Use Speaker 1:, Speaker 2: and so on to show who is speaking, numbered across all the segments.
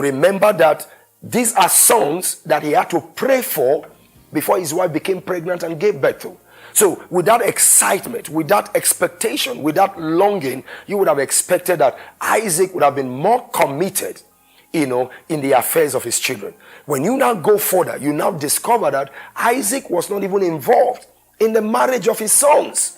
Speaker 1: You remember that these are sons that he had to pray for before his wife became pregnant and gave birth to. So without excitement, without expectation, without longing, you would have expected that Isaac would have been more committed, in the affairs of his children. When you now go further, you now discover that Isaac was not even involved in the marriage of his sons.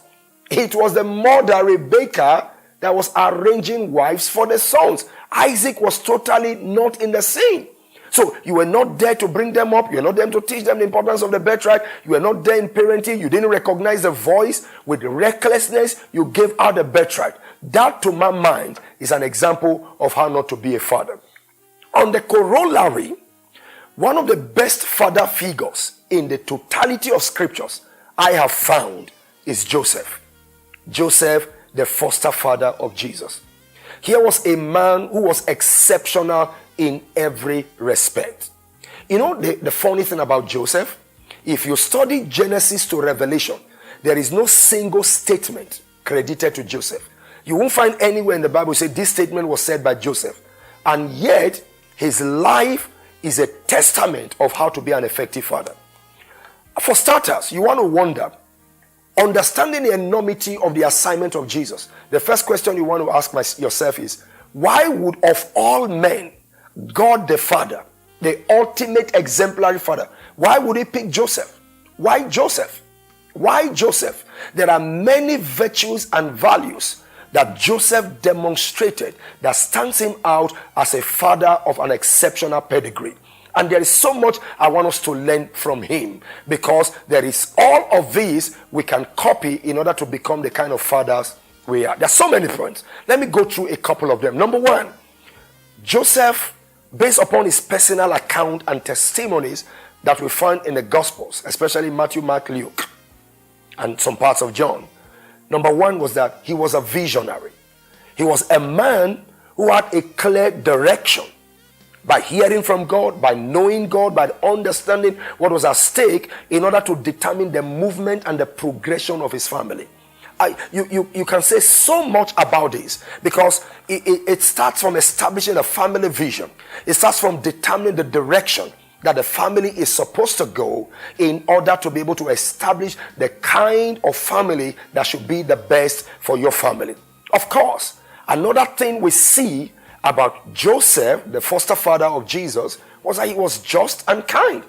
Speaker 1: It was the mother, Rebekah, that was arranging wives for the sons. Isaac was totally not in the scene. So you were not there to bring them up. You were not there to teach them the importance of the birthright. You were not there in parenting. You didn't recognize the voice. With recklessness, you gave out the birthright. That, to my mind, is an example of how not to be a father. On the corollary, one of the best father figures in the totality of scriptures I have found is Joseph. Joseph, the foster father of Jesus. Here was a man who was exceptional in every respect. The funny thing about Joseph, if you study Genesis to Revelation, there is no single statement credited to Joseph. You won't find anywhere in the Bible say this statement was said by Joseph. And yet, his life is a testament of how to be an effective father. For starters, you want to wonder, understanding the enormity of the assignment of Jesus, the first question you want to ask yourself is, why would of all men, God the Father, the ultimate exemplary father, why would he pick Joseph? Why Joseph? Why Joseph? There are many virtues and values that Joseph demonstrated that stands him out as a father of an exceptional pedigree. And there is so much I want us to learn from him, because there is all of these we can copy in order to become the kind of fathers we are. There are so many points. Let me go through a couple of them. Number one, Joseph, based upon his personal account and testimonies that we find in the Gospels, especially Matthew, Mark, Luke, and some parts of John. Number one was that he was a visionary. He was a man who had a clear direction. By hearing from God, by knowing God, by understanding what was at stake in order to determine the movement and the progression of his family. You can say so much about this, because it starts from establishing a family vision. It starts from determining the direction that the family is supposed to go in order to be able to establish the kind of family that should be the best for your family. Of course, another thing we see about Joseph, the foster father of Jesus, was that he was just and kind.